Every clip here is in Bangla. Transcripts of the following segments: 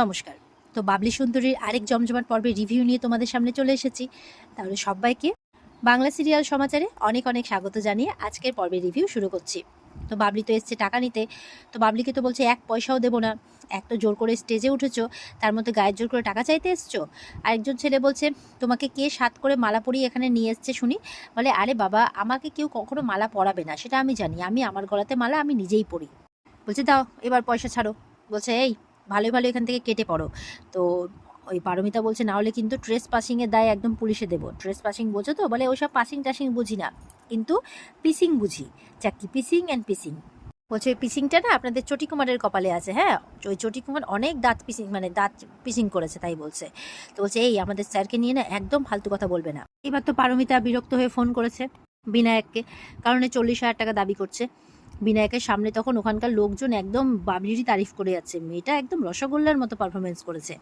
নমস্কার। তো বাবলি সুন্দরীর আরেক জমজমাট পর্বের রিভিউ নিয়ে তোমাদের সামনে চলে এসেছি। তাহলে সবাইকে বাংলা সিরিয়াল সমাচারে অনেক অনেক স্বাগত জানিয়ে আজকের পর্বের রিভিউ শুরু করছি। তো বাবলি তো এসছে টাকা নিতে। তো বাবলিকে তো বলছে এক পয়সাও দেবো না, এক তো জোর করে স্টেজে উঠেছো, তার মধ্যে গায়ের জোর করে টাকা চাইতে এসছো। আরেকজন ছেলে বলছে তোমাকে কে সাত করে মালা পরিয়ে এখানে নিয়ে এসছে শুনি। বলে আরে বাবা, আমাকে কেউ কখনো মালা পরাবে না, সেটা আমি জানি, আমি আমার গলাতে মালা আমি নিজেই পরি। বলছে দাও এবার পয়সা ছাড়ো। বলছে এই ভালোই ভালো এখান থেকে কেটে পড়ো। তো ওই পারমিতা বলছে না হলে কিন্তু ট্রেস পাসিংয়ের দায় একদম পুলিশে দেবো। ট্রেস পাসিং বোঝো তো? বলে ওইসব পাসিং টাসিং বুঝি না, কিন্তু পিসিং বুঝি। চাকি পিসিং অ্যান্ড পিসিং। বলছে ওই পিসিংটা না আপনাদের চটিকুমারের কপালে আছে। হ্যাঁ, ওই চটিকুমার অনেক দাঁত পিসিং মানে দাঁত পিসিং করেছে, তাই বলছে। তো বলছে এই আমাদের স্যারকে নিয়ে না একদম ফালতু কথা বলবে না। এবার তো পারমিতা বিরক্ত হয়ে ফোন করেছে বিনায়ককে, কারণ 40,000 টাকা দাবি করছে। বিনায়কের সামনে তখন ওখানকার লোকজন একদম বাবলিরই তারিফ করে যাচ্ছে, মেয়েটা একদম রসগোল্লার মতো পারফরমেন্স করেছে।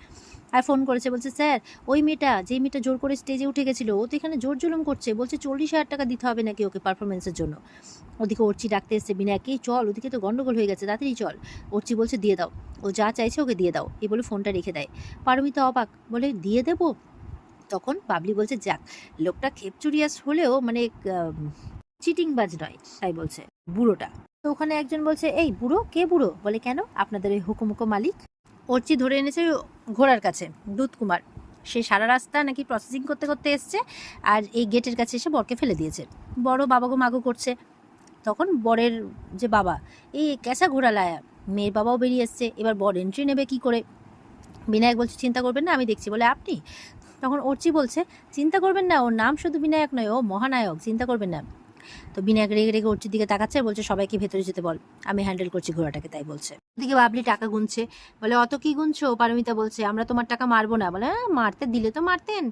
আর ফোন করেছে, বলছে স্যার ওই মেয়েটা, যেই মেয়েটা জোর করে স্টেজে উঠে গেছিলো, ও তো এখানে জোর জুলুম করছে। বলছে 40,000 টাকা দিতে হবে নাকি ওকে পারফরমেন্সের জন্য। ওদিকে অর্চি ডাকতে এসছে বিনায়ককে, চল ওদিকে তো গন্ডগোল হয়ে গেছে, তাড়াতাড়ি চল। অর্চি বলছে দিয়ে দাও, ও যা চাইছে ওকে দিয়ে দাও, এই বলে ফোনটা রেখে দেয়। পারমিতা অবাক, বলে দিয়ে দেবো? তখন বাবলি বলছে যাক, লোকটা খেপচুরিয়াস হলেও মানে চিটিংবাজ নয়, তাই বলছে বুড়োটা। তো ওখানে একজন বলছে এই বুড়ো কে? বুড়ো বলে কেন, আপনাদের ওই হুকুমুকো মালিক। অর্চি ধরে এনেছে ঘোড়ার কাছে দুধকুমার, সে সারা রাস্তা নাকি প্রসেসিং করতে করতে এসছে, আর এই গেটের কাছে এসে বরকে ফেলে দিয়েছে। বড় বাবাগো মাগো করছে। তখন বরের যে বাবা, এই ক্যাসা ঘোড়া লায়া, মেয়ের বাবাও বেরিয়ে এসছে, এবার বর এন্ট্রি নেবে কি করে। বিনায়ক বলছে চিন্তা করবেন না, আমি দেখছি। বলে আপনি? তখন অর্চি বলছে চিন্তা করবেন না, ওর নাম শুধু বিনায়ক নয়, ও মহানায়ক, চিন্তা করবেন না। তো বিনায়ক রেগে রেগে অর্চির দিকে তাকাচ্ছে আর বলছে সবাইকে ভেতরে যেতে বল, আমি হ্যান্ডেল করছি ঘোড়াটাকে, তাই বলছে। ওদিকে বাবলি টাকা গুনছে। বলে অত কি গুনছো? পারমিতা বলছে আমরা তোমার টাকা মারবো না। বলে মারতে দিলে তো মারতেন,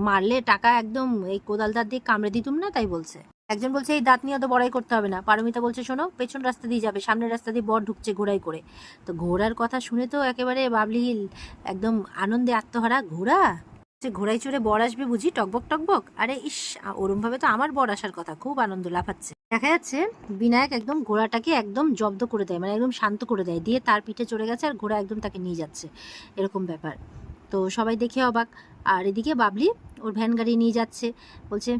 মারলে টাকা একদম এই কোদাল দাঁত দিয়ে কামড়ে দিতুম না, তাই বলছে। একজন বলছে এই দাঁত নিয়ে অত বড়াই করতে হবে না। পারমিতা বলছে শোনো, পেছন রাস্তা দিয়ে যাবে, সামনের রাস্তা দিয়ে বর ঢুকছে ঘোড়াই করে। তো ঘোড়ার কথা শুনে তো একেবারে বাবলি একদম আনন্দে আত্মহারা। ঘোড়া? যে ঘোড়ায় চড়ে বর আসবে বুঝি, টকবক টকবক? আরে ইস, ওরম ভাবে তো আমার বর আসার কথা। খুব আনন্দ লাফাচ্ছে। দেখা যাচ্ছে বিনায়ক একদম ঘোড়াটাকে একদম জব্দ করে দেয়, মানে একদম শান্ত করে দেয়, দিয়ে তার পিঠে চড়ে গেছে আর ঘোড়া একদম তাকে নিয়ে যাচ্ছে, এরকম ব্যাপার। তো সবাই দেখে অবাক। আর এদিকে বাবলি ওর ভ্যান গাড়ি নিয়ে যাচ্ছে, বলছে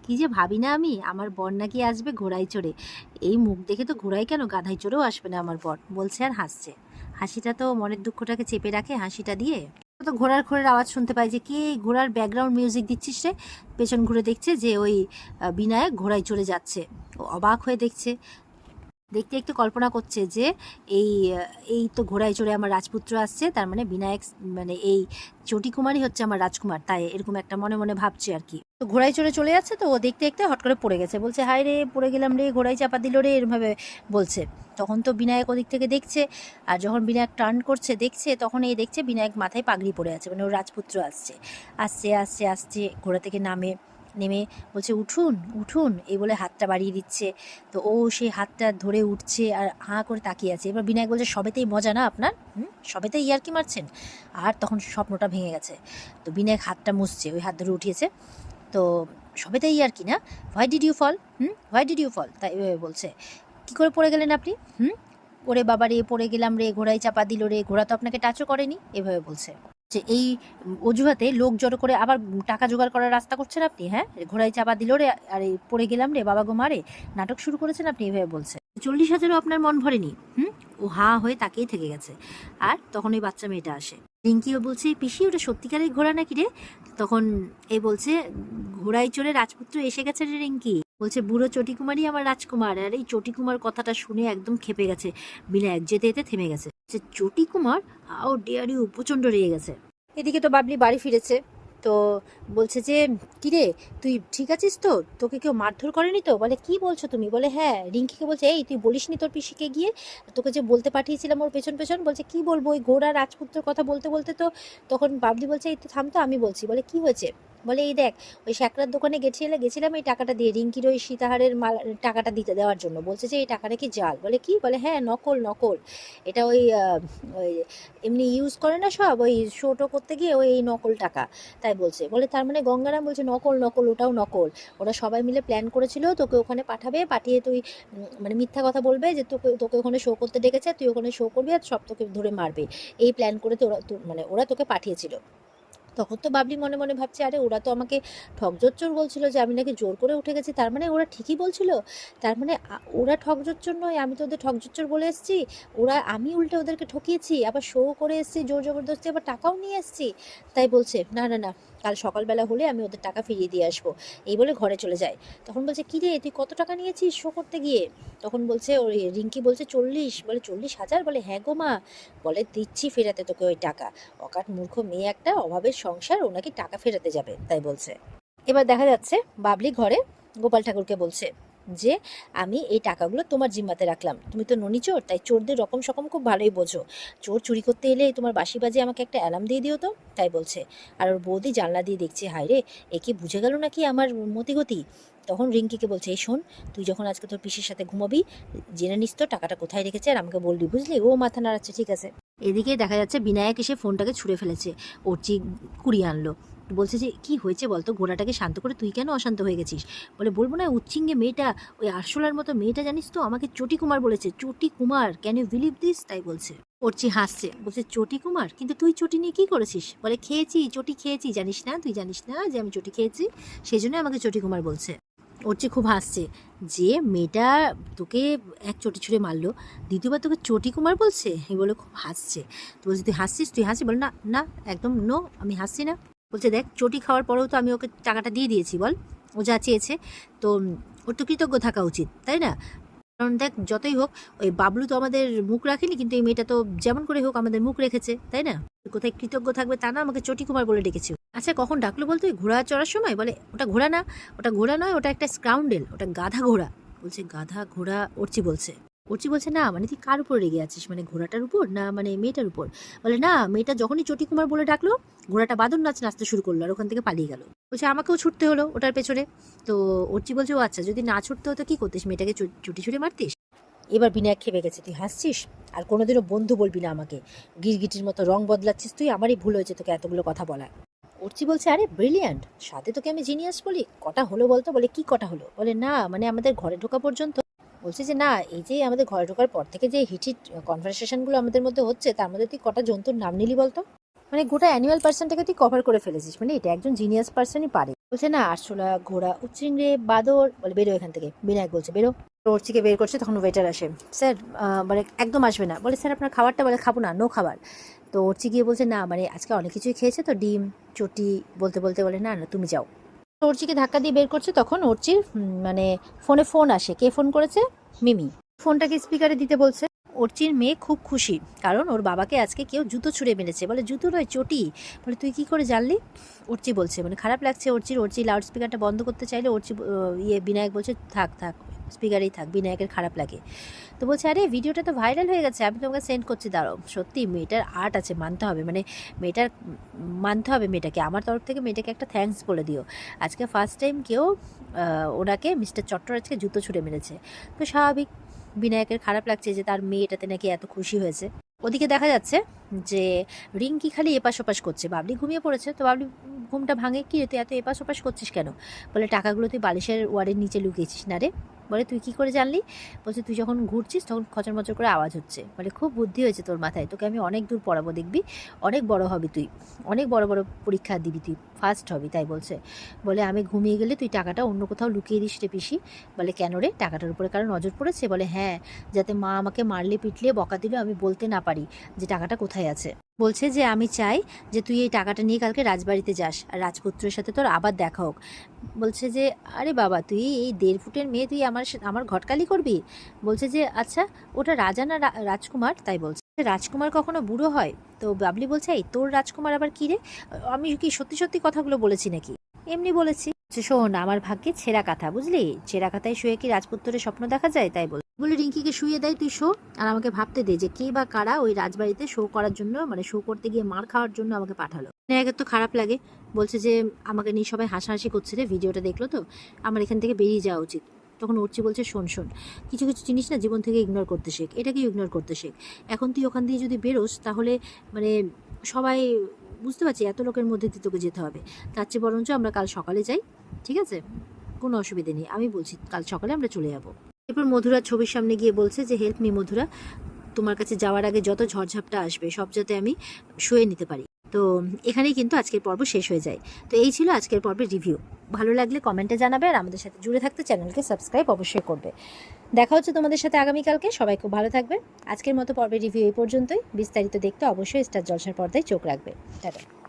কি যে ভাবি না আমি, আমার বর নাকি আসবে ঘোড়ায় চড়ে। এই মুখ দেখে তো ঘোড়ায় কেন, গাধায় চড়েও আসবে না আমার বর, বলছে আর হাসছে। হাসিটা তো মনের দুঃখটাকে চেপে রাখে হাসিটা দিয়ে। তো ঘোড়ার ঘোড়ের আওয়াজ শুনতে পাই, যে কে ঘোড়ার ব্যাকগ্রাউন্ড মিউজিক দিচ্ছিস রে। পেছন ঘুরে দেখছে যে ওই বিনায়ক ঘোড়ায় চড়ে যাচ্ছে। ও অবাক হয়ে দেখছে, দেখতে একটু কল্পনা করছে যে এই এই তো ঘোড়ায় চড়ে আমার রাজপুত্র আসছে, তার মানে বিনায়ক মানে এই চটিকুমারই হচ্ছে আমার রাজকুমার, তাই এরকম একটা মনে মনে ভাবছে আর কি। তো ঘোড়ায় চড়ে চলে যাচ্ছে, তো ও দেখতে দেখতে হট করে পড়ে গেছে। বলছে হায় রে, পড়ে গেলাম রে, ঘোড়ায় চাপা দিল রে, এরমভাবে বলছে। তখন তো বিনায়ক ওদিক থেকে দেখছে, আর যখন বিনায়ক টার্ন করছে দেখছে, তখন এই দেখছে বিনায়ক মাথায় পাগড়ি পড়ে আছে, মানে ওর রাজপুত্র আসছে। আসছে আসছে আসছে ঘোড়া থেকে নেমে বলছে উঠুন উঠুন, এই বলে হাতটা বাড়িয়ে দিচ্ছে। তো ও সেই হাতটা ধরে উঠছে আর হাঁ করে তাকিয়ে আছে। এবার বিনায়ক বলছে সবেতেই মজা না আপনার, সবেতেই ইয়ার্কি মারছেন। আর তখন স্বপ্নটা ভেঙে গেছে। তো বিনায়ক হাতটা মুছছে, ওই হাত ধরে উঠিয়েছে। তো সবেতেই ইয়ার্কি না, why did you fall, why did you fall, তাই এভাবে বলছে। কী করে পড়ে গেলেন আপনি? ওরে বাবা রে, পড়ে গেলাম রে, ঘোড়ায় চাপা দিল রে, ঘোড়া তো আপনাকে টাচও করেনি, এভাবে বলছে। যে এই অজুহাতে লোক জড়ো করে আবার টাকা জোগাড় করার রাস্তা করছেন আপনি। হ্যাঁ, ঘোড়ায় চাপা দিল রে, আর এই পড়ে গেলাম রে, বাবা গো মারে, নাটক শুরু করেছেন আপনি, এভাবে বলছে। 40,000ও আপনার মন ভরেনি? ও হাঁ হয়ে তাকিয়ে থেকে গেছে। আর তখন ওই বাচ্চা মেয়েটা আসে, রিঙ্কিও বলছে পিসি ওটা সত্যিকারের ঘোড়া নাকি রে? তখন এই বলছে ঘোড়ায় চড়ে রাজপুত্র এসে গেছে রে রিঙ্কি। বলছে বুড়ো চটিকুমারই আমার রাজকুমার। আর এই চটিকুমার কথাটা শুনে একদম খেপে গেছে বিনায়ক, যেতে যেতে থেমে গেছে। যে চটিকুমার, হাউ ডেয়ার ইউ, প্রচণ্ড রেগে গেছে। এদিকে তো বাবলি বাড়ি ফিরেছে। তো বলছে যে কিরে তুই ঠিক আছিস তো, তোকে কেউ মারধর করেনি তো? বলে কি বলছো তুমি? বলে হ্যাঁ। রিঙ্কিকে বলছে এই তুই বলিসনি তোর পিসিকে গিয়ে, তোকে যে বলতে পাঠিয়েছিলাম ওর পেছন পেছন? বলছে কি বলবো, ওই ঘোড়া রাজপুত্রের কথা বলতে বলতে তো। তখন বাবলি বলছে এই তো থাম তো, আমি বলছি। বলে কি হয়েছে? বলে এই দেখ ওই শ্যাকরার দোকানে গেছিলাম এই টাকাটা দিয়ে রিঙ্কির ওই সীতাহারের মাল টাকাটা দিতে দেওয়ার জন্য। বলছে যে এই টাকাটা কি জাল? বলে কি? বলে হ্যাঁ নকল নকল, এটা ওই ওই এমনি ইউজ করে না সব ওই শোটো করতে গিয়ে ওই এই নকল টাকা। তাই বলছে। বলে তার মানে গঙ্গারাম বলছে নকল নকল, ওটাও নকল, ওরা সবাই মিলে প্ল্যান করেছিল তোকে ওখানে পাঠাবে, পাঠিয়ে তুই মানে মিথ্যা কথা বলবে যে তোকে তোকে ওখানে শো করতে ডেকেছে, তুই ওখানে শো করবি আর সব তোকে ধরে মারবে, এই প্ল্যান করে তো ওরা মানে ওরা তোকে পাঠিয়েছিল। তখন তো বাবলি মনে মনে ভাবছে আরে ওরা তো আমাকে ঠকজোচ্চোর বলছিল যে আমি নাকি জোর করে উঠে গেছি, তার মানে ওরা ঠিকই বলছিল, তার মানে ওরা ঠকজোচ্চোর নয়, আমি তো ওদের ঠকজোচ্চোর বলে এসেছি, ওরা আমি উল্টে ওদেরকে ঠকিয়েছি, আবার শো করে এসেছি জোর জবরদস্তি, আবার টাকাও নিয়ে এসেছি। তাই বলছে না না না, কাল সকালবেলা হলে আমি ওদের টাকা ফিরিয়ে দিয়ে আসবো, এই বলে ঘরে চলে যায়। তখন বলছে কী রে তুই কত টাকা নিয়েছিস শো করতে গিয়ে? তখন বলছে ওই রিঙ্কি বলছে 40। বলে 40,000? বলে হ্যাঁ গো মা। বলে দিচ্ছি ফেরাতে তোকে ওই টাকা, অকাট মূর্খ মেয়ে একটা, অভাবের সংসার, ও নাকি টাকা ফেরাতে যাবে তাই বলছে। এবার দেখা যাচ্ছে বাবলি ঘরে গোপাল ঠাকুরকে বলছে যে আমি এই টাকাগুলো তোমার জিম্মাতে রাখলাম, তুমি তো ননি চোর, তাই চোরদের রকম সকম খুব ভালোই বোঝো, চোর চুরি করতে এলে তোমার বাঁশি বাজে আমাকে একটা অ্যালার্ম দিয়ে দিও তো, তাই বলছে। আর ওর বৌদি জানলা দিয়ে দেখছে হায় রে এ কি বুঝে গেল নাকি আমার মতিগতি। তখন রিঙ্কিকে বলছে এই শোন, তুই যখন আজকে তোর পিসির সাথে ঘুমাবি জেনে নিস তো টাকাটা কোথায় রেখেছে আর আমাকে বলবি, বুঝলি? ও মাথা নাড়াচ্ছে, ঠিক আছে। এদিকে দেখা যাচ্ছে বিনায়ক এসে ফোনটাকে ছুঁড়ে ফেলেছে, অর্চি কুড়িয়ে আনলো। বলছে যে কি হয়েছে বলতো, ঘোড়াটাকে শান্ত করে তুই কেন অশান্ত হয়ে গেছিস? বলে বলবো না, উচ্চিঙ্গে মেয়েটা, ওই আরশোলার মতো মেয়েটা জানিস তো আমাকে চটি কুমার বলেছে, চটি কুমার, ক্যান ইউ বিলিভ দিস? তাই বলছে। অর্চি হাসছে, বলছে চটি কুমার? কিন্তু তুই চটি নিয়ে কি করেছিস? বলে খেয়েছি, চটি খেয়েছি, জানিস না, তুই জানিস না যে আমি চটি খেয়েছি, সেই জন্য আমাকে চটি কুমার বলছে। অর্চি খুব হাসছে যে মেয়েটা তোকে এক চটি ছুঁড়ে মারলো, দ্বিতীয়বার তোকে চটি কুমার বলছে, এই বলে খুব হাসছে। তো বলছে তুই হাসছিস, তুই হাসি? বলে না না একদম নো, আমি হাসছি না। বলছে দেখ চটি খাওয়ার পরেও তো আমি ওকে টাকাটা দিয়ে দিয়েছি, বল ও যা চেয়েছে, তো ওর তো কৃতজ্ঞ থাকা উচিত তাই না? কারণ দেখ যতই হোক ওই বাবলু তো আমাদের মুখ রাখেনি, কিন্তু এই মেয়েটা তো যেমন করে হোক আমাদের মুখ রেখেছে তাই না? কোথায় কৃতজ্ঞ থাকবে তা না, আমাকে চটি কুমার বলে ডেকেছে। আচ্ছা কখন ডাকলো বলতো? ওই ঘোড়া চড়ার সময়। বলে ওটা ঘোড়া না, ওটা ঘোড়া নয়, ওটা একটা স্ক্রাউন্ডেল, ওটা গাধা ঘোড়া। বলছে গাধা ঘোড়া? অর্চি বলছে না মানে তুই কার উপর রেগে আছিস, মানে ঘোড়াটার উপর না মানে মেয়েটার উপর? বলে না, মেয়েটা যখনই চটি কুমার বলে ডাকলো ঘোড়াটা বাদর নাচ নাচতে শুরু করলো আর ওখান থেকে পালিয়ে গেল। বলছে আমাকেও ছুটতে হলো ওটার পেছনে। তো অর্চি বলছে ও আচ্ছা, যদি না ছুটতে হতো কি করতিস, মেয়েটাকে চুটি ছুটে মারতিস? এবার বিনায়ক খেপে গেছে, তুই হাসছিস? আর কোনোদিনও বন্ধু বলবি না আমাকে, গিরগিটির মতো রং বদলাচ্ছিস তুই, আমারই ভুল হয়েছে তোকে এতগুলো কথা বলা। অর্চি বলছে আরে ব্রিলিয়ান্ট, সাথে তোকে আমি জিনিয়াস বলি, কটা হলো বলতো? বলে কি কটা হলো? বলে না মানে আমাদের ঘরে ঢোকা পর্যন্ত। বলছে যে না, এই যে আমাদের ঘরে ঢোকার পর থেকে যে হিট কনভারসেশনগুলো আমাদের মধ্যে হচ্ছে তার মধ্যে তুই কটা জন্তুর নাম নিলি বলতো? মানে গোটা অ্যানিমাল পার্সনটাকে তুই কভার করে ফেলেছিস, মানে এটা একজন জিনিয়াস পার্সনই পারে। বলছে না আরশোলা, ঘোড়া, উচ্চিংড়ে, বাদর। বলে বেরো এখান থেকে। বিনায়ক বলছে বেরো। অর্চিকে বের করছে, তখন ওয়েটার আসে। স্যার মানে একদম আসবে না। বলে স্যার আপনার খাবারটা? বলে খাবো না, নো খাবার। তো অর্চি গিয়ে বলছে না মানে আজকে অনেক কিছুই খেয়েছে তো, ডিম চটি বলতে বলতে বলে না না তুমি যাও। অর্চিকে ধাক্কা দিয়ে বের করছে, তখন অর্চির মানে ফোন আসে। কে ফোন করেছে? মিমি। ফোনটাকে স্পিকারে দিতে বলছে। অর্চির মেয়ে খুব খুশি, কারণ ওর বাবাকে আজকে কেউ জুতো ছুঁড়ে মেরেছে। বলে জুতো নয় চটি। বলে তুই কি করে জানলি? অর্চি বলছে, মানে খারাপ লাগছে অর্চি লাউড স্পিকারটা বন্ধ করতে চাইলে অর্চি বিনায়ক বলছে থাক থাক স্পিকারেই থাক, বিনায়কের খারাপ লাগে। তো বলছে আরে ভিডিওটা তো ভাইরাল হয়ে গেছে, আমি তোমাকে সেন্ড করছি, দাঁড়াও। সত্যি মেয়েটার আর্ট আছে, মানতে হবে, মানে মেয়েটার মানতে হবে মেয়েটাকে, আমার তরফ থেকে মেয়েটাকে একটা থ্যাঙ্কস বলে দিও। আজকে ফার্স্ট টাইম কেউ ওনাকে মিস্টার চট্টরাজকে জুতো ছুঁড়ে মেরেছে। তো স্বাভাবিক বিনায়কের খারাপ লাগছে যে তার মেয়েটাতে নাকি এত খুশি হয়েছে। ওদিকে দেখা যাচ্ছে যে রিঙ্কি খালি এপাশ ওপাশ করছে, বাবলি ঘুমিয়ে পড়েছে। তো বাবলি ঘুমটা ভাঙে, কি রে তুই এত এপাশ ওপাশ করছিস কেন? বলে টাকাগুলো তুই বালিশের ওয়ার্ডের নিচে লুকিয়েছিস না রে। বলে তুই কি করে জানলি? বলছে তুই যখন ঘুরছিস তখন খচর মচর করে আওয়াজ হচ্ছে। বলে খুব বুদ্ধি হয়েছে তোর মাথায়, তোকে আমি অনেক দূর পড়াবো, দেখবি অনেক বড় হবি তুই, অনেক বড় বড় পরীক্ষা দিবি তুই, ফার্স্ট হবি, তাই বলছে। বলে আমি ঘুমিয়ে গেলে তুই টাকাটা অন্য কোথাও লুকিয়ে দিস রে পিসি। বলে কেন রে, টাকাটার উপরে কারো নজর পড়েছে? বলে হ্যাঁ, যাতে মা আমাকে মারলে পিটলে বকা দিলে আমি বলতে না পারি যে টাকাটা কোথায় আছে। বলছে যে আমি চাই যে তুই এই টাকাটা নিয়ে কালকে রাজবাড়িতে যাস আর রাজপুত্রের সাথে তোর আবার দেখা হোক। বলছে যে আরে বাবা তুই এই 1.5 ফুটের মেয়ে, তুই আমার ঘটকালি করবি? বলছে যে আচ্ছা ওটা রাজা না রাজকুমার? তাই বলছে রাজকুমার কখনো বুড়ো হয়? তো বাবলি বলছে এই তোর রাজকুমার আবার কি রে? আমি কি সত্যি সত্যি কথাগুলো বলেছি নাকি? এমনি বলেছি। শোন আমার ভাগ্যে ছেঁড়া কাঁথা, বুঝলি, ছেঁড়া কাঁথায় শুয়ে কি রাজপুত্রের স্বপ্ন দেখা যায়? তাই বলে রিঙ্কিকে শুয়ে দেয়, তুই শো আর আমাকে ভাবতে দে যে কে বা কারা ওই রাজবাড়িতে শো করার জন্য, মানে শো করতে গিয়ে মার খাওয়ার জন্য আমাকে পাঠালো। বিনায়কের তো খারাপ লাগে, বলছে যে আমাকে নিয়ে সবাই হাসাহাসি করছে রে, ভিডিওটা দেখলো তো, আমার এখান থেকে বেরিয়ে যাওয়া উচিত। তখন উঠছি বলছে শোন শোন, কিছু কিছু জিনিস না জীবন থেকে ইগনোর করতে শেখ, এটাকে ইগনোর করতে শেখ। এখন তুই ওখান দিয়ে যদি বেরোস তাহলে মানে সবাই বুঝতে পারছি এত লোকের মধ্যে দিয়ে তোকে যেতে হবে, তার চেয়ে বরঞ্চ আমরা কাল সকালে যাই, ঠিক আছে, কোনো অসুবিধে নেই, আমি বলছি কাল সকালে আমরা চলে যাবো। এরপর মধুরা ছবির সামনে গিয়ে বলছে যে হেল্প মি মধুরা, তোমার কাছে যাওয়ার আগে যত ঝড়ঝাপটা আসবে সব যাতে আমি সয়ে নিতে পারি। তো এখানেই কিন্তু আজকের পর্ব শেষ হয়ে যায়। তো এই ছিল আজকের পর্বের রিভিউ। ভালো লাগলে কমেন্টে জানাবে, আর আমাদের সাথে জুড়ে থাকতে চ্যানেলকে সাবস্ক্রাইব অবশ্যই করবে। দেখা হচ্ছে তোমাদের সাথে আগামীকালকে। সবাই খুব ভালো থাকবে। আজকের মতো পর্বের রিভিউ এই পর্যন্তই। বিস্তারিত দেখতে অবশ্যই স্টার জলসার পর্দায় চোখ রাখবে। টাটা।